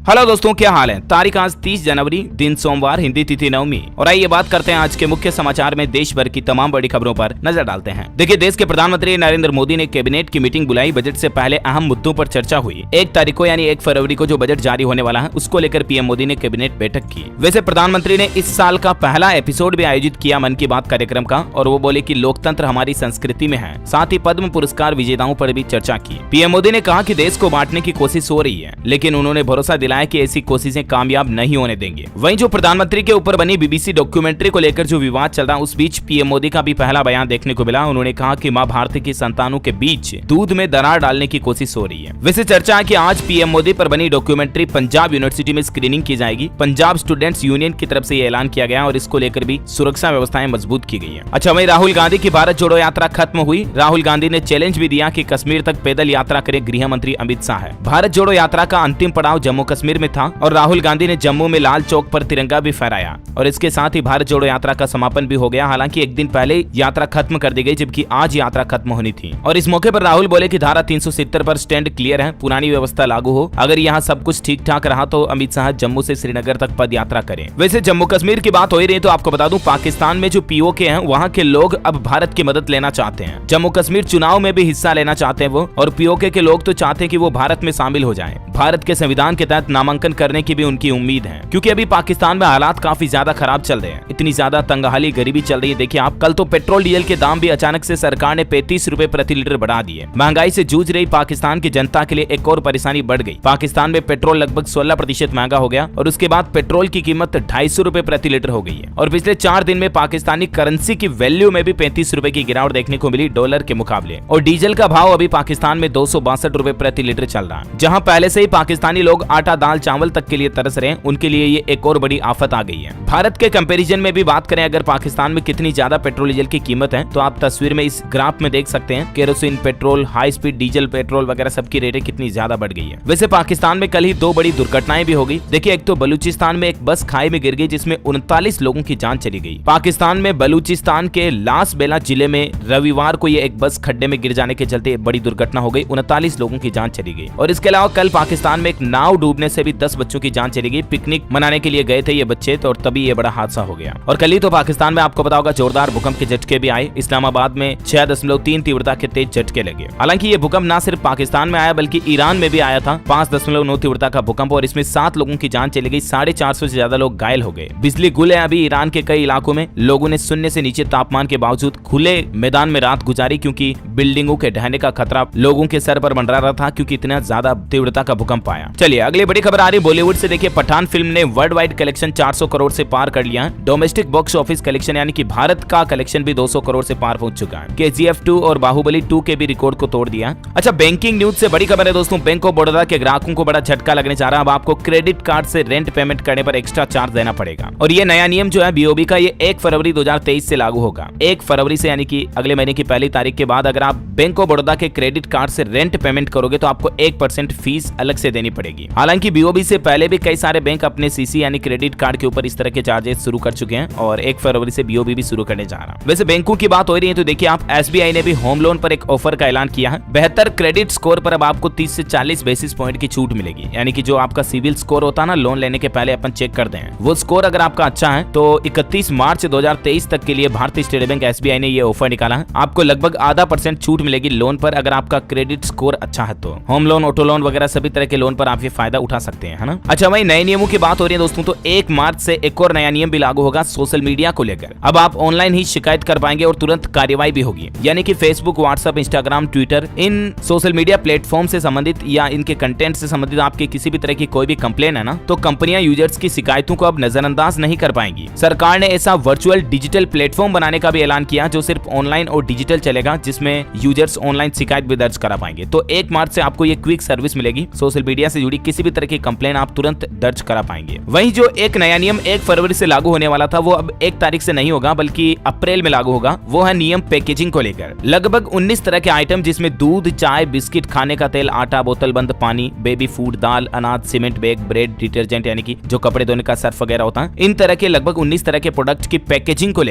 Hello दोस्तों, क्या हाल है। तारीख आज 30 जनवरी, दिन सोमवार, हिंदी तिथि नवमी। और आइए बात करते हैं आज के मुख्य समाचार में देश भर की तमाम बड़ी खबरों पर नजर डालते हैं। देखिए, देश के प्रधानमंत्री नरेंद्र मोदी ने कैबिनेट की मीटिंग बुलाई। बजट से पहले अहम मुद्दों पर चर्चा हुई। 1 तारीख को यानी 1 फरवरी को जो बजट जारी होने वाला है, उसको लेकर पीएम मोदी ने कैबिनेट बैठक की। वैसे प्रधानमंत्री ने इस साल का पहला एपिसोड भी आयोजित किया मन की बात कार्यक्रम का, और वो बोले कि लोकतंत्र हमारी संस्कृति में है। साथ ही पद्म पुरस्कार विजेताओं पर भी चर्चा की। पीएम मोदी ने कहा कि देश को बांटने की कोशिश हो रही है, लेकिन उन्होंने भरोसा दिलाया कि ऐसी कोशिशें कामयाब नहीं होने देंगे। वहीं जो प्रधानमंत्री के ऊपर बनी बीबीसी डॉक्यूमेंट्री को लेकर जो विवाद चल रहा, उस बीच पीएम मोदी का भी पहला बयान देखने को मिला। उन्होंने कहा कि मां भारती की संतानों के बीच दूध में दरार डालने की कोशिश हो रही है। वैसे चर्चा है कि आज पीएम मोदी पर बनी डॉक्यूमेंट्री पंजाब यूनिवर्सिटी में स्क्रीनिंग की जाएगी। पंजाब स्टूडेंट्स यूनियन की तरफ से यह ऐलान किया गया और इसको लेकर भी सुरक्षा व्यवस्थाएं मजबूत की गई है। अच्छा, वहीं राहुल गांधी की भारत जोड़ो यात्रा खत्म हुई। राहुल गांधी ने चैलेंज भी दिया कि कश्मीर तक पैदल यात्रा करे गृह मंत्री अमित शाह। भारत जोड़ो यात्रा का अंतिम पड़ाव जम्मू कश्मीर में था और राहुल गांधी ने जम्मू में लाल चौक पर तिरंगा भी फहराया और इसके साथ ही भारत जोड़ो यात्रा का समापन भी हो गया। हालांकि एक दिन पहले यात्रा खत्म कर दी गई, जबकि आज यात्रा खत्म होनी थी। और इस मौके पर राहुल बोले कि धारा 370 पर स्टैंड क्लियर है, पुरानी व्यवस्था लागू हो। अगर यहाँ सब कुछ ठीक ठाक रहा तो अमित शाह जम्मू से श्रीनगर तक पद यात्रा करें। वैसे जम्मू कश्मीर की बात हो ही रही, तो आपको बता दूं, पाकिस्तान में जो पीओके हैं, वहाँ के लोग अब भारत की मदद लेना चाहते हैं। जम्मू कश्मीर चुनाव में भी हिस्सा लेना चाहते हैं वो, और पीओके के लोग तो चाहते हैं कि वो भारत में शामिल हो जाएं। भारत के संविधान के तहत नामांकन करने की भी उनकी उम्मीद है, क्योंकि अभी पाकिस्तान में हालात काफी ज्यादा खराब चल रहे हैं। इतनी ज्यादा तंगहाली, गरीबी चल रही है। देखिए आप, कल तो पेट्रोल डीजल के दाम भी अचानक से सरकार ने 35 रुपए प्रति लीटर बढ़ा दिए। महंगाई से जूझ रही पाकिस्तान की जनता के लिए एक और परेशानी बढ़ गई। पाकिस्तान में पेट्रोल लगभग 16% महंगा हो गया और उसके बाद पेट्रोल की कीमत 250 रुपए प्रति लीटर हो गई है। और पिछले 4 दिन में पाकिस्तानी करेंसी की वैल्यू में भी 35 रुपए की गिरावट देखने को मिली डॉलर के मुकाबले। और डीजल का भाव अभी पाकिस्तान में 262 रुपए प्रति लीटर चल रहा है। जहाँ पहले से ही पाकिस्तानी लोग आटा दाल चावल तक के लिए तरस रहे हैं, उनके लिए ये एक और बड़ी आफत आ गई है। भारत के कंपैरिजन में भी बात करें, अगर पाकिस्तान में कितनी ज्यादा पेट्रोल डीजल की कीमत है, तो आप तस्वीर में इस ग्राफ में देख सकते हैं। Kerosene petrol, high speed diesel petrol वगैरह सबकी रेटें कितनी ज्यादा बढ़ गई है। वैसे पाकिस्तान में कल ही 2 बड़ी दुर्घटनाएं भी हो गई। देखिए, एक तो बलूचिस्तान में एक बस खाई में गिर गई, जिसमें 39 लोगों की जान चली गई। पाकिस्तान में बलूचिस्तान के लास बेला जिले में रविवार को ये एक बस खड्डे में गिर जाने के चलते बड़ी दुर्घटना हो गई। 39 लोगों की जान चली गई। और इसके अलावा कल पाकिस्तान में एक नाव डूबने से भी 10 बच्चों की जान चली गई। पिकनिक मनाने के लिए गए थे ये बच्चे, तो तभी ये बड़ा हादसा हो गया। और कल ही तो पाकिस्तान में आपको पता होगा जोरदार भूकंप के झटके भी आए। इस्लामाबाद में 6.3 तीव्रता के तेज झटके लगे। हालांकि ये भूकंप न सिर्फ पाकिस्तान में आया, बल्कि ईरान में भी आया था। 5.9 तीव्रता का भूकंप, और इसमें 7 लोगों की जान चली गई। 450 से ज्यादा लोग घायल हो गए। बिजली गुल है अभी ईरान के कई इलाकों में। लोगों ने शून्य से नीचे तापमान के बावजूद खुले मैदान में रात गुजारी, क्योंकि बिल्डिंगों के ढहने का खतरा लोगों के सर पर मंडरा रहा था, क्योंकि इतना ज्यादा तीव्रता का भूकंप आया। चलिए अगली बड़ी खबर आ रही बॉलीवुड से। देखिए, पठान फिल्म ने वर्ल्ड वाइड कलेक्शन 400 करोड़ से पार कर लिया है। डोमेस्टिक बॉक्स ऑफिस कलेक्शन यानी कि भारत का कलेक्शन भी 200 करोड़ से पार पहुंच चुका है। KGF 2 और बाहुबली 2 के भी रिकॉर्ड को तोड़ दिया। अच्छा, बैंकिंग न्यूज से बड़ी खबर है दोस्तों। बैंक ऑफ बड़ौदा के ग्राहकों को बड़ा झटका लगने जा रहा है। अब आपको क्रेडिट कार्ड से रेंट पेमेंट करने पर एक्स्ट्रा चार्ज देना पड़ेगा। और ये नया नियम जो है BOB का, ये 1 फरवरी 2023 से लागू होगा। 1 फरवरी से यानी कि अगले महीने की पहली तारीख के बाद अगर आप बैंक ऑफ बड़ौदा के क्रेडिट कार्ड से रेंट पेमेंट करोगे तो आपको 1% फीस अलग से देनी पड़ेगी। हालांकि BOB से पहले भी कई सारे बैंक अपने CC यानी क्रेडिट कार्ड के ऊपर इस तरह के चार्जेस शुरू कर चुके हैं, और 1 फरवरी से BOB भी शुरू करने जा रहा है। वैसे बैंकों की बात हो रही है, तो देखिए आप, SBI ने भी होम लोन पर एक ऑफर का ऐलान किया है। बेहतर क्रेडिट स्कोर पर अब आपको 30 से 40 बेसिस पॉइंट की छूट मिलेगी। यानी कि जो आपका सिविल स्कोर होता है ना, लोन लेने के पहले अपन चेक करते हैं, वो स्कोर अगर आपका अच्छा है तो 31 मार्च 2023 तक के लिए भारतीय स्टेट बैंक SBI ने ये ऑफर निकाला है। आपको लगभग आधा % छूट मिलेगी लोन पर, अगर आपका क्रेडिट स्कोर अच्छा है तो। होम लोन, ऑटो लोन वगैरह सभी तरह के लोन पर आप ये फायदा उठा सकते हैं, है ना। अच्छा, वही नए नियमों की बात हो रही है दोस्तों, तो 1 मार्च से एक और नया नियम भी लागू होगा सोशल मीडिया को लेकर। अब आप ऑनलाइन ही शिकायत कर पाएंगे और तुरंत कार्यवाही भी होगी। यानी कि फेसबुक, व्हाट्सएप, इंस्टाग्राम, ट्विटर, इन सोशल मीडिया प्लेटफॉर्म से संबंधित या इनके कंटेंट से संबंधित आपके किसी भी तरह की कोई भी कंप्लेन है ना, तो कंपनियां यूजर्स की शिकायतों को अब नजरअंदाज नहीं कर पाएंगी। सरकार ने ऐसा वर्चुअल डिजिटल प्लेटफॉर्म बनाने का भी ऐलान किया, जो सिर्फ ऑनलाइन और डिजिटल चलेगा, जिसमें यूजर्स ऑनलाइन शिकायत भी दर्ज करा पाएंगे। तो 1 मार्च से आपको ये क्विक सर्विस मिलेगी। सोशल मीडिया से जुड़ी किसी भी तरह की कंप्लेन आप तुरंत दर्ज करा पाएंगे। वहीं जो एक नया नियम 1 फरवरी से लागू होने वाला था, वो अब 1 तारीख से नहीं होगा, बल्कि अप्रैल में लागू होगा। वो है नियम पैकेजिंग को लेकर। लगभग 19 तरह के आइटम, जिसमें दूध, चाय, बिस्किट, खाने का तेल, आटा, बोतल बंद पानी, बेबी फूड, दाल, अनाज, सीमेंट बैग, ब्रेड, डिटर्जेंट यानी कि जो कपड़े धोने का सर्फ वगैरह होता है, इन तरह के लगभग 19 तरह के प्रोडक्ट की पैकेजिंग को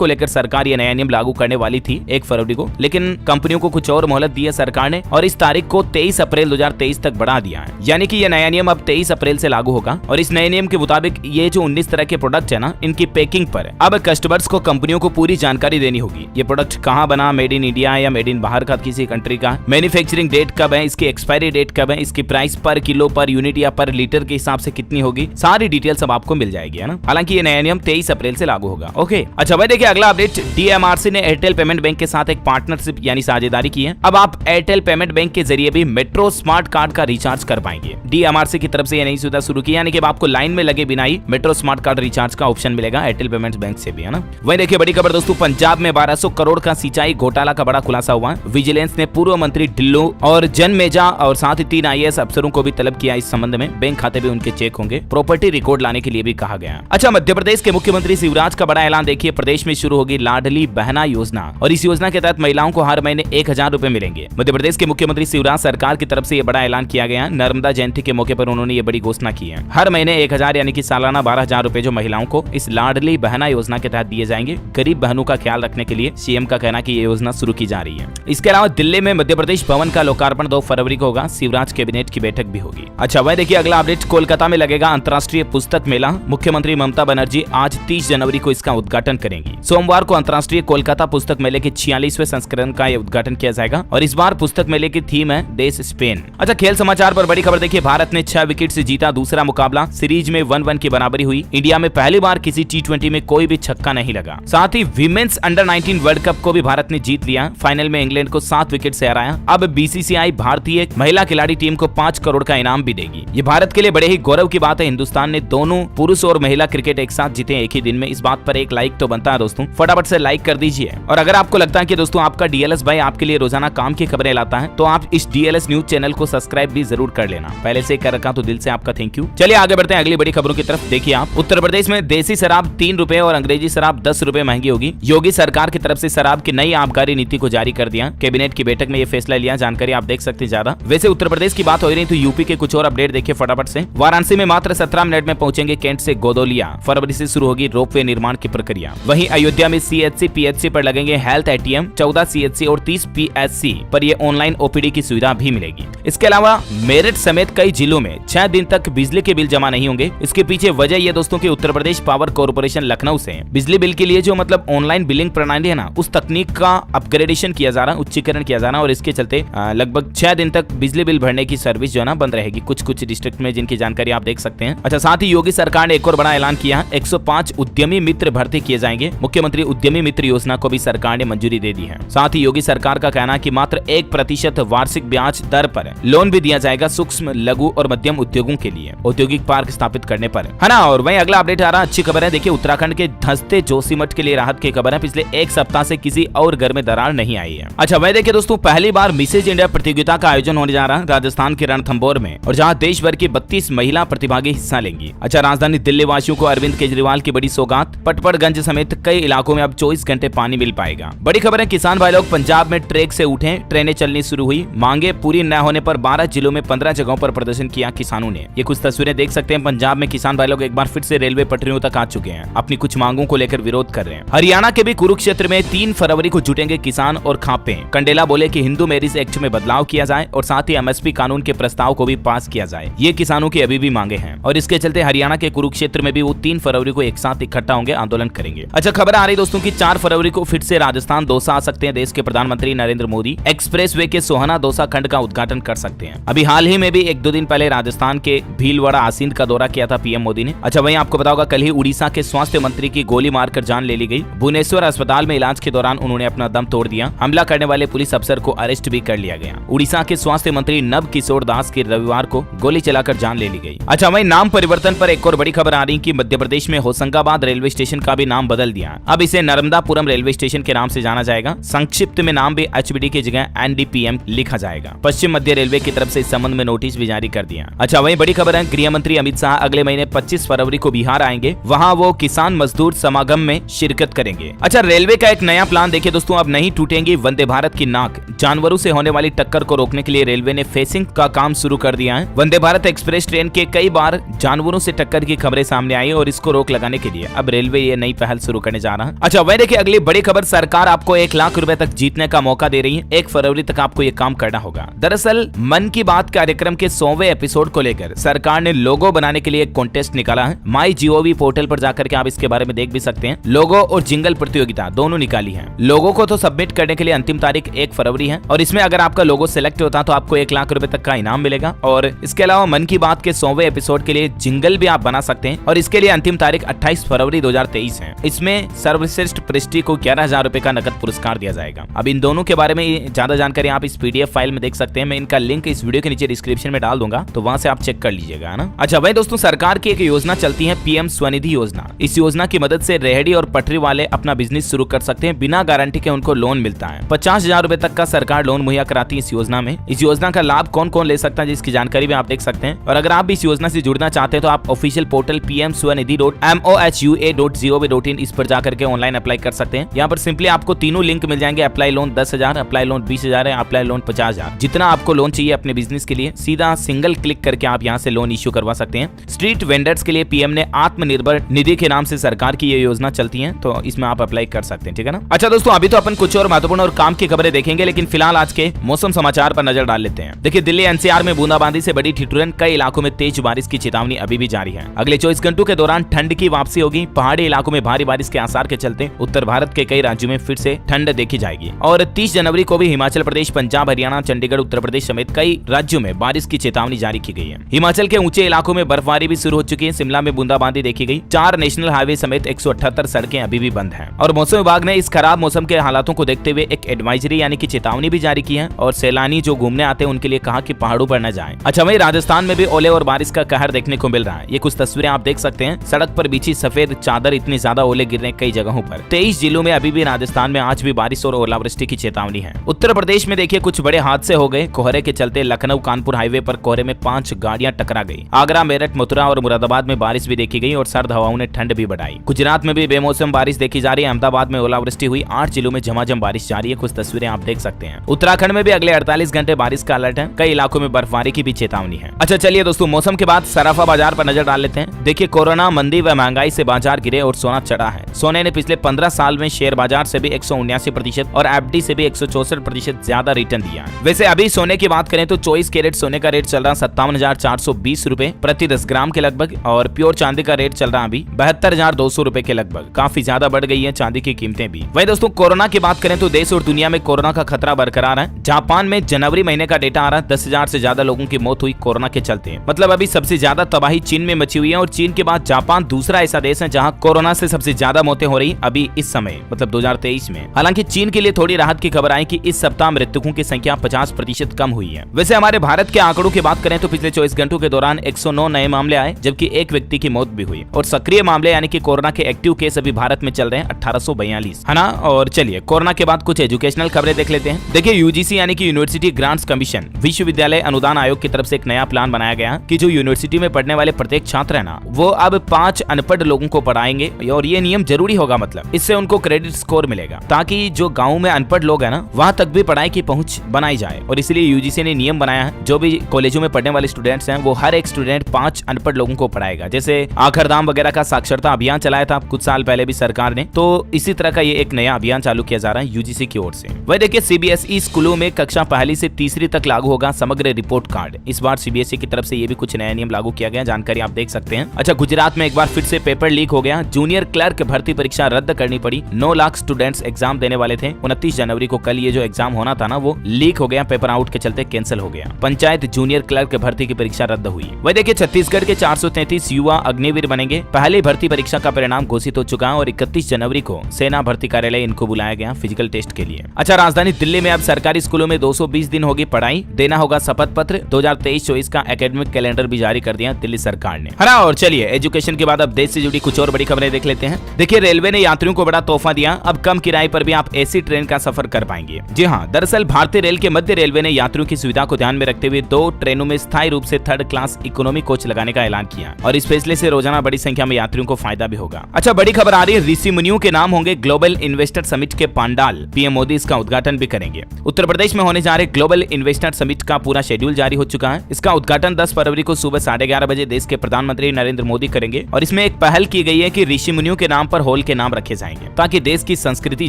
लेकर सरकार ये नया नियम लागू करने वाली थी 1 फरवरी को, लेकिन कंपनियों को कुछ और मोहलत दी है सरकार ने, और इस तारीख को 23 अप्रैल 2023 तक बढ़ा दिया है। यानी कि ये नया नया नियम अब 23 अप्रैल से लागू होगा और इस नए नियम के मुताबिक ये जो 19 तरह के प्रोडक्ट है ना, इनकी पैकिंग पर अब कस्टमर्स को कंपनियों को पूरी जानकारी देनी होगी। ये प्रोडक्ट कहाँ बना, मेड इन इंडिया या मेड इन बाहर का किसी कंट्री का, मैन्युफैक्चरिंग डेट कब है, इसकी एक्सपायरी डेट कब है, इसकी प्राइस पर किलो, पर यूनिट या पर लीटर के हिसाब से कितनी होगी, सारी डिटेल सब आपको मिल जाएगी, है ना। हालांकि ये नया नियम 23 अप्रैल से लागू होगा। ओके, अच्छा भाई देखिए अगला अपडेट, डीएमआरसी ने एयरटेल पेमेंट बैंक के साथ एक पार्टनरशिप यानी साझेदारी की है। अब आप एयरटेल पेमेंट बैंक के जरिए भी मेट्रो स्मार्ट कार्ड का रिचार्ज कर पाएंगे। डीएमआरसी की तरफ से ये नई सुविधा शुरू की, यानी कि आप आपको लाइन में लगे बिना ही मेट्रो स्मार्ट कार्ड रिचार्ज का ऑप्शन मिलेगा एयरटेल पेमेंट्स बैंक से भी, है ना। वहीं देखिए बड़ी खबर दोस्तों, पंजाब में 1200 करोड़ का सिंचाई घोटाला का बड़ा खुलासा हुआ। विजिलेंस ने पूर्व मंत्री ढिल्लो और जनमेजा और साथ ही 3 IAS अफसरों को भी तलब किया इस संबंध में। बैंक खाते भी उनके चेक होंगे, प्रॉपर्टी रिकॉर्ड लाने के लिए भी कहा गया। अच्छा, मध्य प्रदेश के मुख्यमंत्री शिवराज का बड़ा ऐलान देखिए, प्रदेश में शुरू होगी लाडली बहना योजना और इस योजना के तहत महिलाओं को हर महीने 1000 रुपए मिलेंगे। मध्य प्रदेश के मुख्यमंत्री शिवराज सरकार की तरफ से यह बड़ा ऐलान किया गया। नर्मदा जयंती के मौके पर उन्होंने ये बड़ी घोषणा की है। हर महीने 1000 यानी कि सालाना 12000 रुपए जो महिलाओं को इस लाडली बहना योजना के तहत दिए जाएंगे। गरीब बहनों का ख्याल रखने के लिए सीएम का कहना कि ये योजना शुरू की जा रही है। इसके अलावा दिल्ली में मध्य प्रदेश भवन का लोकार्पण 2 फरवरी को होगा। शिवराज कैबिनेट की बैठक भी होगी। अच्छा वह देखिए अगला अपडेट, कोलकाता में लगेगा अंतर्राष्ट्रीय पुस्तक मेला। मुख्यमंत्री ममता बनर्जी आज 30 जनवरी को इसका उद्घाटन करेंगी। सोमवार को अंतर्राष्ट्रीय कोलकाता पुस्तक मेले के 46वें संस्करण का यह उद्घाटन किया जाएगा और इस बार पुस्तक मेले की थीम है देश स्पेन। अच्छा, खेल समाचार पर बड़ी खबर देखिए, भारत ने 6 विकेट से जीता दूसरा मुकाबला। सीरीज में 1-1 की बराबरी हुई। इंडिया में पहली बार किसी T20 में कोई भी छक्का नहीं लगा। साथ ही विमेंस अंडर 19 वर्ल्ड कप को भी भारत ने जीत लिया। फाइनल में इंग्लैंड को 7 विकेट से हराया। अब BCCI भारतीय महिला खिलाड़ी टीम को 5 करोड़ का इनाम भी देगी। ये भारत के लिए बड़े ही गौरव की बात है। हिंदुस्तान ने दोनों पुरुष और महिला क्रिकेट एक साथ जीते एक ही दिन में। इस बात पर एक लाइक तो बनता है दोस्तों, फटाफट से लाइक कर दीजिए। और अगर आपको लगता है कि दोस्तों आपका DLS भाई आपके लिए रोजाना काम की खबरें लाता है तो आप इस DLS न्यूज चैनल को सब्सक्राइब भी जरूर कर लेना। पहले से कर रखा तो दिल से आपका थैंक यू। चलिए आगे बढ़ते हैं अगली बड़ी खबरों की तरफ। देखिए आप, उत्तर प्रदेश में देसी शराब 3 रुपए और अंग्रेजी शराब 10 रुपए महंगी होगी। योगी सरकार की तरफ से शराब की नई आबकारी नीति को जारी कर दिया। कैबिनेट की बैठक में ये फैसला लिया। जानकारी आप देख सकते हैं ज्यादा। वैसे उत्तर प्रदेश की बात हो रही तो यूपी के कुछ और अपडेट देखिए फटाफट से। वाराणसी में मात्र 17 मिनट में पहुंचेंगे कैंट से गोदोलिया। फरवरी से शुरू होगी रोपवे निर्माण की प्रक्रिया। वहीं अयोध्या में CHC PHC पर लगेंगे हेल्थ ATM। 14 CHC और 30 PHC पर ये ऑनलाइन OPD की सुविधा भी मिलेगी। इसके अलावा मेरठ समेत कई जिलों में 6 दिन तक बिजली के बिल जमा नहीं होंगे। इसके पीछे वजह ये दोस्तों की उत्तर प्रदेश पावर कॉर्पोरेशन लखनऊ से बिजली बिल के लिए जो मतलब ऑनलाइन बिलिंग प्रणाली है ना, उस तकनीक का अपग्रेडेशन किया जा रहा है, उच्चीकरण किया जा रहा है और इसके चलते लगभग 6 दिन तक बिजली बिल भरने की सर्विस जो है ना बंद रहेगी कुछ डिस्ट्रिक्ट में, जिनकी जानकारी आप देख सकते हैं। अच्छा, साथ ही योगी सरकार ने एक और बड़ा ऐलान किया। 105 उद्यमी मित्र भर्ती किए जाएंगे। मुख्यमंत्री उद्यमी मित्र योजना को भी सरकार ने मंजूरी दे दी है। साथ ही योगी सरकार का कहना कि मात्र 1% वार्षिक ब्याज दर पर लोन भी दिया जाएगा सूक्ष्म, लघु और मध्यम उद्योगों के लिए औद्योगिक पार्क स्थापित करने पर, है ना। और वहीं अगला अपडेट आ रहा, अच्छी खबर है। देखिए उत्तराखंड के धंसते जोशीमठ के लिए राहत की खबर है। पिछले 1 सप्ताह से किसी और घर में दरार नहीं आई है। अच्छा वह देखिए दोस्तों, पहली बार मिसेज इंडिया प्रतियोगिता का आयोजन होने जा रहा है राजस्थान के रणथंभौर में, और जहां देश भर की 32 महिला प्रतिभागी हिस्सा लेंगी। अच्छा, राजधानी दिल्ली वासियों को अरविंद केजरीवाल की बड़ी सौगात। पटपड़गंज समेत कई इलाकों में अब 24 घंटे पानी मिल पाएगा। बड़ी खबर है, किसान भाई लोग पंजाब में ट्रैक से उठे, ट्रेनें चलनी शुरू हुई। मांगे पूरी न होने पर 12 जिलों में 15 जगहों पर प्रदर्शन किया किसानों ने। ये कुछ तस्वीरें देख सकते हैं। पंजाब में किसान भाई लोग एक बार फिर से रेलवे पटरियों तक आ चुके हैं, अपनी कुछ मांगों को लेकर विरोध कर रहे हैं। हरियाणा के भी कुरुक्षेत्र में 3 फरवरी को जुटेंगे किसान और खापे। कंडेला बोले कि हिंदू मैरिज एक्ट में बदलाव किया जाए और साथ ही MSP कानून के प्रस्ताव को भी पास किया जाए। ये किसानों की अभी भी मांगे हैं और इसके चलते हरियाणा के कुरुक्षेत्र में भी वो 3 फरवरी को एक साथ इकट्ठा होंगे, आंदोलन करेंगे। अच्छा, खबर आ रही दोस्तों की 4 फरवरी को फिर से राजस्थान दौसा आ सकते हैं। देश के प्रधानमंत्री नरेंद्र मोदी एक्सप्रेसवे के सोहना दौसा खंड का उद्घाटन कर सकते हैं। अभी हाल ही में भी 1-2 दिन पहले राजस्थान के भीलवाड़ा आसींद का दौरा किया था PM मोदी ने। अच्छा, वहीं आपको बताओगा कल ही उड़ीसा के स्वास्थ्य मंत्री की गोली मारकर जान ले ली गई। भुवनेश्वर अस्पताल में इलाज के दौरान उन्होंने अपना दम तोड़ दिया। हमला करने वाले पुलिस अफसर को अरेस्ट भी कर लिया गया। उड़ीसा के स्वास्थ्य मंत्री नव किशोर दास की रविवार को गोली चलाकर जान ले ली गई। अच्छा, वहीं नाम परिवर्तन पर एक और बड़ी खबर आ रही कि मध्य प्रदेश में होशंगाबाद रेलवे स्टेशन का भी नाम बदल दिया। अब इसे नर्मदापुरम रेलवे स्टेशन के नाम से जाना जाएगा। संक्षिप्त में नाम भी HBD की जगह NDPM लिखा जाएगा। पश्चिम मध्य रेलवे की तरफ से इस संबंध में नोटिस भी जारी कर दिया। अच्छा, वहीं बड़ी खबर है, गृह मंत्री अमित शाह अगले महीने 25 फरवरी को बिहार आएंगे। वहां वो किसान मजदूर समागम में शिरकत करेंगे। अच्छा, रेलवे का एक नया प्लान देखिए दोस्तों, अब नहीं टूटेंगी वंदे भारत की नाक। जानवरों से होने वाली टक्कर को रोकने के लिए रेलवे ने फेसिंग का काम शुरू कर दिया है। वंदे भारत एक्सप्रेस ट्रेन के कई बार जानवरों से टक्कर की खबरें सामने आई और इसको रोक लगाने के लिए अब रेलवे ये नई पहल शुरू करने जा रहा है। अच्छा, वह देखिए अगली बड़ी खबर, सरकार आपको 1 लाख रुपए तक जीतने का मौका दे रही है। 1 फरवरी तक आपको ये काम करना होगा। दरअसल मन की बात कार्यक्रम के 100वें 100वें एपिसोड को लेकर सरकार ने लोगो बनाने के लिए एक कॉन्टेस्ट निकाला है। MyGov पोर्टल पर जाकर के आप इसके बारे में देख भी सकते हैं। लोगो और जिंगल प्रतियोगिता दोनों निकाली है। लोगो को तो सबमिट करने के लिए अंतिम तारीख 1 फरवरी है और इसमें अगर आपका लोगो सिलेक्ट होता तो आपको 1 लाख रुपए तक का इनाम मिलेगा। और इसके अलावा मन की बात के 100वें एपिसोड के लिए जिंगल भी आप बना सकते हैं और इसके लिए अंतिम तारीख 28 फरवरी 2023 है। इसमें सर्वश्रेष्ठ पृष्ठी को 11,000 रुपए का नकद पुरस्कार दिया जाएगा। अब इन दोनों के बारे में ज्यादा जानकारी आप इस PDF फाइल में देख सकते हैं। मैं इनका लिंक इस वीडियो के नीचे डिस्क्रिप्शन में डाल दूंगा, तो वहां से आप चेक कर लीजिएगा, है ना। अच्छा भाई दोस्तों, सरकार की एक योजना चलती है PM स्वनिधि योजना। इस योजना की मदद से रेहड़ी और पटरी वाले अपना बिजनेस शुरू कर सकते हैं। बिना गारंटी के उनको लोन मिलता है। 50,000 रुपए तक का सरकार लोन मुहैया कराती है इस योजना में। इस योजना का लाभ कौन कौन ले सकता है जिसकी जानकारी भी आप देख सकते हैं। और अगर आप भी इस योजना से जुड़ना चाहते हैं तो आप ऑफिशियल पोर्टल pmswanidhi.mohu.gov.in इस पर जाकर के ऑनलाइन अप्लाई कर सकते हैं। यहाँ पर सिंपली आपको तीनों लिंक मिल जाएंगे। अप्लाई लोन 10,000, अप्लाई लोन 20,000 है, अप्लाई लोन 50,000। जितना आपको लोन चाहिए अपने बिजनेस के लिए सीधा सिंगल क्लिक करके आप यहाँ से लोन इश्यू करवा सकते हैं। स्ट्रीट वेंडर्स के लिए PM ने आत्मनिर्भर निधि के नाम से सरकार की ये योजना चलती है, तो इसमें आप अप्लाई कर सकते हैं, ठीक है ना। अच्छा दोस्तों, अभी तो अपन कुछ और महत्वपूर्ण और काम की खबरें देखेंगे, लेकिन फिलहाल आज के मौसम समाचार पर नजर डाल लेते हैं। देखिए, दिल्ली NCR में बूंदाबांदी से बड़ी ठिठुरन, कई इलाकों में तेज बारिश की चेतावनी अभी भी जारी है। अगले 24 घंटों के दौरान ठंड की वापसी होगी। पहाड़ी इलाकों में भारी बारिश के आसार के चलते उत्तर भारत के कई राज्यों में फिर से ठंड देखी जाएगी। और 30 जनवरी को भी हिमाचल प्रदेश, पंजाब, हरियाणा, चंडीगढ़, उत्तर प्रदेश समेत कई राज्यों में बारिश की चेतावनी जारी की गई है। हिमाचल के ऊंचे इलाकों में बर्फबारी भी शुरू हो चुकी है। शिमला में बूंदाबांदी देखी गई। 4 नेशनल हाईवे समेत 178 सड़कें अभी भी बंद हैं। और मौसम विभाग ने इस खराब मौसम के हालातों को देखते हुए एक एडवाइजरी यानी कि चेतावनी भी जारी की है। और सैलानी जो घूमने आते हैं उनके लिए कहा कि पहाड़ों पर न जाएं। अच्छा वहीं राजस्थान में भी ओले और बारिश का कहर देखने को मिल रहा है। ये कुछ तस्वीरें आप देख सकते हैं। सड़क पर बिछी सफेद चादर, इतनी ज्यादा ओले गिर रहे हैं कई जगहों पर। 23 जिलों में अभी भी राजस्थान में आज भी बारिश और ओलावृष्टि की चेतावनी है। उत्तर प्रदेश में देखिए कुछ बड़े हादसे हो गए। कोहरे के चलते लखनऊ कानपुर हाईवे पर कोहरे में 5 गाड़ियां टकरा गई। आगरा, मेरठ, मथुरा और मुरादाबाद में बारिश भी देखी गई और सर्द हवाओं ने ठंड भी बढ़ाई। गुजरात में भी बेमौसम बारिश देखी जा रही है। अहमदाबाद में ओलावृष्टि हुई। 8 जिलों में झमाझम बारिश जारी है। कुछ तस्वीरें आप देख सकते हैं। उत्तराखंड में भी अगले 48 घंटे बारिश का अलर्ट है। कई इलाकों में बर्फबारी की भी चेतावनी है। अच्छा चलिए दोस्तों, मौसम के बाद सराफा बाजार पर नजर डाल लेते हैं। देखिए, कोरोना, मंदी व महंगाई से बाजार गिरे और सोना चढ़ा है। सोने ने पिछले 15 साल में शेयर बाजार से भी 179% और FD से भी 164% ज्यादा रिटर्न दिया। वैसे अभी सोने की बात करें तो 24 कैरेट सोने का रेट चल रहा 57,420 रुपए प्रति 10 ग्राम के लगभग। और प्योर चांदी का रेट चल रहा अभी 72,200 रुपए के लगभग। काफी ज्यादा बढ़ गई है चांदी की कीमतें भी। वही दोस्तों, कोरोना की बात करें तो देश और दुनिया में कोरोना का खतरा बरकरार है। जापान में जनवरी महीने का डेटा आ रहा है। 10,000 से ज्यादा लोगों की मौत हुई कोरोना के चलते। मतलब अभी सबसे ज्यादा तबाही चीन में मची हुई है और चीन के बाद जापान दूसरा ऐसा देश है जहां कोरोना से सबसे ज्यादा मौतें हो रही अभी इस समय, मतलब 2023 में। हालांकि चीन के लिए थोड़ी राहत की खबर आई कि इस सप्ताह मृतकों की संख्या 50% कम हुई है। वैसे हमारे भारत के आंकड़ों की बात करें तो पिछले 24 घंटों के दौरान 109 नए मामले आए, जबकि 1 व्यक्ति की मौत भी हुई। और सक्रिय मामले यानी कि कोरोना के एक्टिव केस अभी भारत में चल रहे हैं 1842, है ना। और चलिए कोरोना के बाद कुछ एजुकेशनल खबरें देख लेते हैं। देखिए, UGC यानी कि यूनिवर्सिटी ग्रांट्स कमीशन, विश्वविद्यालय अनुदान आयोग की तरफ से एक नया प्लान बनाया गया कि जो यूनिवर्सिटी में पढ़ने वाले प्रत्येक छात्र है ना, वो अब 5 अनपढ़ लोगों को पढ़ाएंगे। और ये नियम जरूरी होगा, मतलब इससे उनको क्रेडिट स्कोर मिलेगा, ताकि जो गाँव में अनपढ़ लोग है ना, वहाँ तक भी पढ़ाई की पहुंच बनाई जाए। और इसलिए UGC ने नियम बनाया है, जो भी कॉलेजों में पढ़ने वाले स्टूडेंट्स हैं वो हर एक स्टूडेंट 5 अनपढ़ लोगों को पढ़ाएगा। जैसे आखरधाम वगैरह का साक्षरता अभियान चलाया था कुछ साल पहले भी सरकार ने, तो इसी तरह का ये एक नया अभियान चालू किया जा रहा है UGC की ओर से। वही देखिए, CBSE स्कूलों में कक्षा 1 से 3 तक लागू होगा समग्र रिपोर्ट कार्ड। इस बार CBSE की तरफ से ये भी कुछ नया नियम लागू किया गया, जानकारी आप देख सकते हैं। अच्छा, गुजरात में एक बार फिर से पेपर लीक हो गया। जूनियर क्लर्क भर्ती परीक्षा रद्द करनी पड़ी। 9 लाख स्टूडेंट्स एग्जाम देने वाले थे। 29 जनवरी को कल ये जो एग्जाम होना था ना, वो लीक हो गया। पेपर आउट के चलते कैंसिल हो गया। पंचायत जूनियर क्लर्क भर्ती की परीक्षा रद्द हुई। वही देखिए, छत्तीसगढ़ के 433 युवा अग्निवीर बनेंगे। पहली भर्ती परीक्षा का परिणाम घोषित हो चुका है और 31 जनवरी को सेना भर्ती कार्यालय इनको बुलाया गया फिजिकल टेस्ट के लिए। अच्छा, राजधानी दिल्ली में अब सरकारी स्कूलों में 220 दिन होगी पढ़ाई। देना होगा शपथ पत्र। 2023-24 का एकेडमिक कैलेंडर भी जारी कर दिया दिल्ली सरकार ने, है ना। और चलिए एजुकेशन के बाद अब देश से जुड़ी कुछ और बड़ी खबरें देख लेते हैं। देखिए, रेलवे ने यात्रियों को बड़ा तोहफा दिया। अब कम किराए पर भी आप AC ट्रेन का सफर कर पाएंगे। जी हाँ, दरअसल भारतीय रेल के मध्य रेलवे ने यात्रियों की सुविधा को ध्यान में रखते हुए 2 ट्रेनों में स्थायी रूप से 3rd क्लास इकोनॉमी कोच लगाने का ऐलान किया। और इस फैसले से रोजाना बड़ी संख्या में यात्रियों को फायदा भी होगा। अच्छा, बड़ी खबर आ रही है, ऋषि मुनियों के नाम होंगे ग्लोबल इन्वेस्टर समिट के पांडाल। PM मोदी इसका उद्घाटन भी करेंगे। उत्तर प्रदेश में होने जा रहे ग्लोबल इन्वेस्टर समिट का पूरा शेड्यूल जारी हो चुका है। इसका उद्घाटन 10 फरवरी को सुबह 11:30 बजे देश के प्रधानमंत्री नरेंद्र मोदी करेंगे। और इसमें एक पहल की गई है कि ऋषि मुनियों के नाम पर हॉल के नाम रखे जाएंगे, ताकि देश की संस्कृति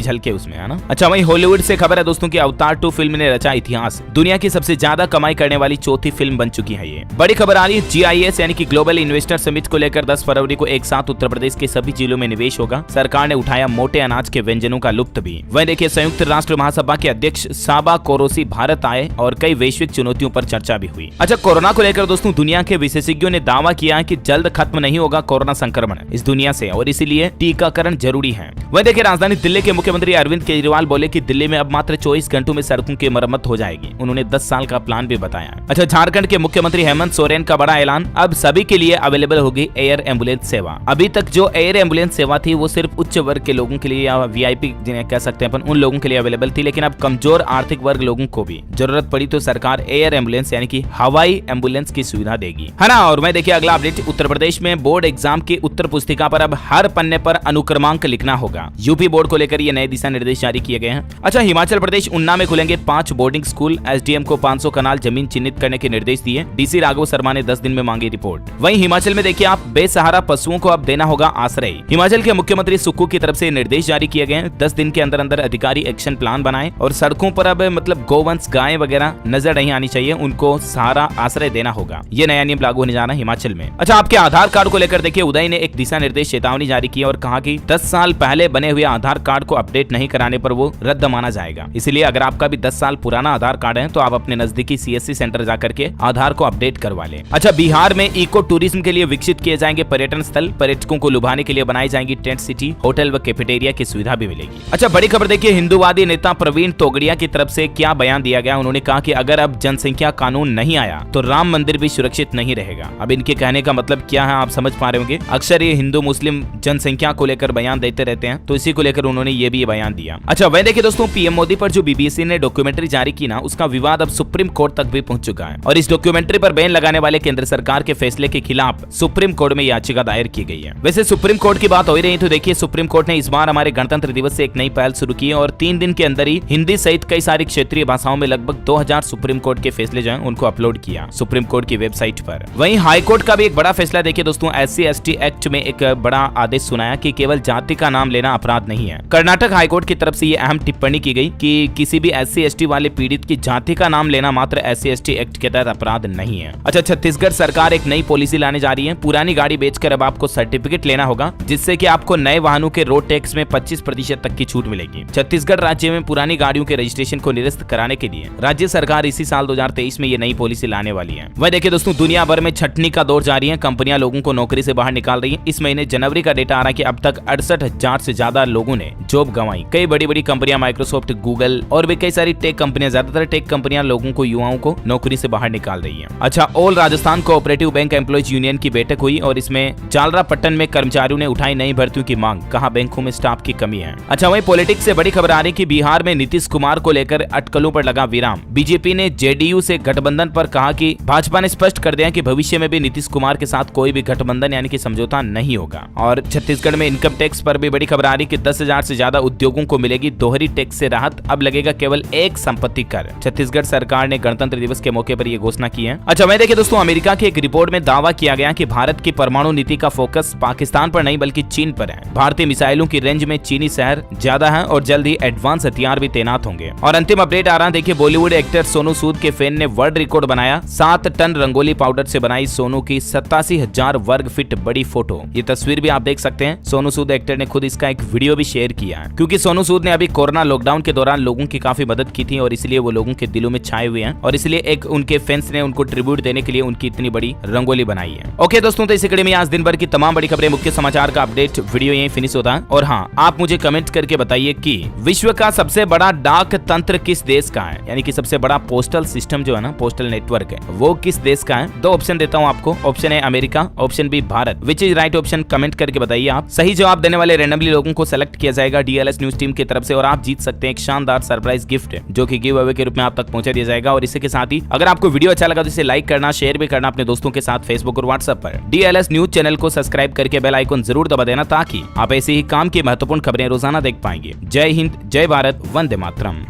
झलके उसमें, है ना। अच्छा, वहीं हॉलीवुड से खबर है दोस्तों की अवतार 2 फिल्म ने रचा इतिहास। दुनिया की सबसे ज्यादा कमाई करने वाली 4थी फिल्म फिल्म बन चुकी है। ये बड़ी खबर आ रही है GIS यानी कि ग्लोबल इन्वेस्टर समिट को लेकर 10 फरवरी को एक साथ उत्तर प्रदेश के सभी जिलों में निवेश होगा। सरकार ने उठाया मोटे अनाज के व्यंजनों का लुत्फ भी। वहीं देखिए संयुक्त राष्ट्र महासभा के अध्यक्ष साबा कोरोसी भारत आए और कई वैश्विक चुनौतियों पर चर्चा भी हुई। अच्छा, कोरोना को लेकर दोस्तों दुनिया के विशेषज्ञों ने दावा किया है कि जल्द खत्म नहीं होगा कोरोना संक्रमण इस दुनिया से और इसीलिए टीकाकरण जरूरी है। वहीं देखिए राजधानी दिल्ली के मुख्यमंत्री अरविंद केजरीवाल बोले कि दिल्ली में अब मात्र 24 घंटों में सड़कों की मरम्मत हो जाएगी। उन्होंने 10 साल का प्लान भी बताया। अच्छा, झारखंड के मुख्यमंत्री हेमंत सोरेन का बड़ा ऐलान, अब सभी के लिए अवेलेबल होगी एयर एम्बुलेंस सेवा। अभी तक जो एयर एम्बुलेंस सेवा थी वो सिर्फ उच्च वर्ग के लोगों के लिए या VIP जिन्हें कह सकते हैं अपन, उन लोगों के लिए अवेलेबल थी, लेकिन अब कमजोर आर्थिक वर्ग लोगों को भी जरूरत पड़ी तो सरकार एयर एम्बुलेंस यानी कि हवाई एम्बुलेंस की सुविधा देगी, है ना। और मैं देखिए अगला अपडेट, उत्तर प्रदेश में बोर्ड एग्जाम की उत्तर पुस्तिका पर अब हर पन्ने पर अनुक्रमांक लिखना होगा। यूपी बोर्ड को लेकर ये नए दिशा निर्देश जारी किए गए हैं। अच्छा, हिमाचल प्रदेश उन्ना में खुलेंगे 5 बोर्डिंग स्कूल। SDM को 500 कनाल जमीन चिन्हित करने के निर्देश दिए। DC राघव शर्मा ने 10 दिन में मांगी रिपोर्ट। वहीं हिमाचल में देखिए आप बेसहारा पशुओं को अब देना होगा आश्रय। हिमाचल के मुख्यमंत्री सुक्खू की तरफ से निर्देश जारी किए गए हैं। 10 दिन के अंदर अंदर अधिकारी एक्शन प्लान बनाए और सड़कों पर अब मतलब गोवंश गाय वगैरह नजर नहीं आनी चाहिए, उनको सहारा आश्रय देना होगा। ये नया नियम लागू होने जा रहा है हिमाचल में। अच्छा, आपके आधार कार्ड को लेकर देखिए उदय ने एक दिशा निर्देश चेतावनी जारी की और कहा कि 10 साल पहले बने हुए आधार कार्ड को अपडेट नहीं कराने पर वो रद्द माना जाएगा। इसलिए अगर आपका भी 10 साल पुराना आधार कार्ड है तो आप अपने नजदीकी CSC सेंटर जाकर के आधार को अपडेट करवा लें। अच्छा, बिहार में इको टूरिज्म के लिए विकसित किए जाएंगे पर्यटन स्थल। पर्यटकों को लुभाने के लिए बनाई जाएंगी टेंट सिटी, होटल व कैफेटेरिया की सुविधा भी मिलेगी। अच्छा, बड़ी खबर देखिए हिंदूवादी नेता प्रवीण तोगड़िया की तरफ से क्या बयान दिया गया। उन्होंने कहा कि अगर अब जनसंख्या कानून नहीं आया तो राम मंदिर भी सुरक्षित नहीं रहेगा। अब इनके कहने का मतलब क्या है आप समझ पा रहे होंगे। अक्सर ये हिंदू मुस्लिम जनसंख्या को लेकर बयान देते रहते हैं, तो इसी को लेकर उन्होंने ये भी बयान दिया। अच्छा, वह देखिए दोस्तों PM मोदी पर जो BBC ने डॉक्यूमेंट्री जारी की ना, उसका विवाद अब सुप्रीम कोर्ट तक भी पहुंच चुका है और इस डॉक्यूमेंट्री पर बैन लगाने वाले केंद्र सरकार के फैसले के खिलाफ सुप्रीम कोर्ट में याचिका दायर की गई है। वैसे सुप्रीम कोर्ट की बात हो ही रही तो देखिए सुप्रीम कोर्ट ने इस बार हमारे गणतंत्र दिवस से एक नई पहल शुरू की है और 3 दिन के अंदर ही हिंदी सहित कई सारी क्षेत्रीय भाषाओं में लगभग 2000 सुप्रीम कोर्ट के फैसले जो हैं उनको अपलोड किया सुप्रीम कोर्ट की वेबसाइट पर। वहीं हाई कोर्ट का भी एक बड़ा फैसला देखिए दोस्तों, SC/ST एक्ट में एक बड़ा आदेश सुनाया कि केवल जाति का नाम लेना अपराध नहीं है। कर्नाटक हाईकोर्ट की तरफ से ये अहम टिप्पणी की गई कि किसी भी SC/ST वाले पीड़ित की जाति का नाम लेना मात्र SC/ST एक्ट के तहत अपराध नहीं है। अच्छा, छत्तीसगढ़ सरकार एक नई पॉलिसी लाने जा रही है। पुरानी गाड़ी बेचकर अब आपको सर्टिफिकेट लेना होगा, जिससे कि आपको नए वाहनों के रोड टैक्स में 25% तक की छूट मिलेगी। छत्तीसगढ़ राज्य में पुरानी गाड़ियों के रजिस्ट्रेशन को निरस्त कराने के लिए राज्य सरकार इसी साल 2023 में ये नई पॉलिसी लाने वाली है। वह देखिए दोस्तों, दुनिया भर में छटनी का दौर जारी है। कंपनियां लोगों को नौकरी से बाहर निकाल रही है। इस महीने जनवरी का डेटा आ रहा है कि अब तक 68,000 से ज्यादा लोगों ने जॉब गंवाई। कई बड़ी बड़ी कंपनियां, माइक्रोसॉफ्ट, गूगल और भी कई सारी टेक कंपनियां, ज्यादातर टेक कंपनियां लोगों को, युवाओं को नौकरी से बाहर निकाल रही है। अच्छा, all Rajasthan cooperative bank employees union की बैठक हुई और इसमें जालरापट्टन में कर्मचारियों ने उठाई नई भर्तियों की मांग, कहा बैंकों में स्टाफ की कमी है। अच्छा, वहीं पॉलिटिक्स से बड़ी खबर आ रही कि बिहार में नीतीश कुमार को लेकर अटकलों पर लगा विराम। बीजेपी ने JDU से गठबंधन पर कहा कि भाजपा ने स्पष्ट कर दिया कि भविष्य में भी नीतीश कुमार के साथ कोई भी गठबंधन यानी कि समझौता नहीं होगा। और छत्तीसगढ़ में इनकम टैक्स पर भी बड़ी खबर आ रही कि 10,000 से ज्यादा उद्योगों को मिलेगी दोहरी टैक्स से राहत। अब लगेगा केवल एक संपत्ति कर। छत्तीसगढ़ सरकार ने गणतंत्र दिवस के मौके पर यह घोषणा की है। अच्छा, वहीं देखिए दोस्तों, अमेरिका की एक रिपोर्ट में दावा किया गया कि भारत की परमाणु नीति का फोकस पाकिस्तान पर नहीं बल्कि चीन पर है। भारतीय मिसाइलों की रेंज में चीनी शहर ज्यादा है और जल्द ही एडवांस हथियार भी तैनात होंगे। और अंतिम अपडेट आ रहा है, देखिए बॉलीवुड एक्टर सोनू सूद के फैन ने वर्ल्ड रिकॉर्ड बनाया। 7 टन रंगोली पाउडर से बनाई सोनू की 87,000 वर्ग फीट बड़ी फोटो। ये तस्वीर भी आप देख सकते हैं। सोनू सूद एक्टर ने खुद इसका एक वीडियो भी शेयर किया है, क्योंकि सोनू सूद ने अभी कोरोना लॉकडाउन के दौरान लोगों की काफी मदद की थी और इसलिए वो लोगों के दिलों में छाए हुए हैं और इसलिए एक उनके फैंस ने उनको ट्रिब्यूट देने के लिए उनकी इतनी बड़ी रंगोली बनाई है। ओके दोस्तों, तो इसी कड़ी में आज दिन भर की तमाम बड़ी खबरें, मुख्य समाचार का अपडेट वीडियो यहीं फिनिश होता है। और हाँ, आप मुझे कमेंट करके बताइए कि विश्व का सबसे बड़ा डाक तंत्र किस देश का है, यानी कि सबसे बड़ा पोस्टल सिस्टम जो है ना, पोस्टल नेटवर्क है, वो किस देश का है। 2 ऑप्शन देता हूँ आपको। Option A America, option B Bharat. Which is right option comment करके बताइए आप। सही जवाब देने वाले रैंडमली लोगों को सेलेक्ट किया जाएगा DLS न्यूज टीम की तरफ से और आप जीत सकते हैं एक शानदार सरप्राइज गिफ्ट जो कि गिव अवे के रूप में आप तक पहुंचा दिया जाएगा। और इसी के साथ ही अगर आपको वीडियो अच्छा लगा तो इसे लाइक करना, शेयर भी करना अपने दोस्तों के साथ फेसबुक और व्हाट्सएप पर। DLS न्यूज चैनल को सब्सक्राइब करके बेल आइकन जरूर दबा देना ताकि आप ऐसे ही काम की महत्वपूर्ण खबरें रोजाना देख पाएंगे। जय हिंद, जय भारत, वंदे मातरम।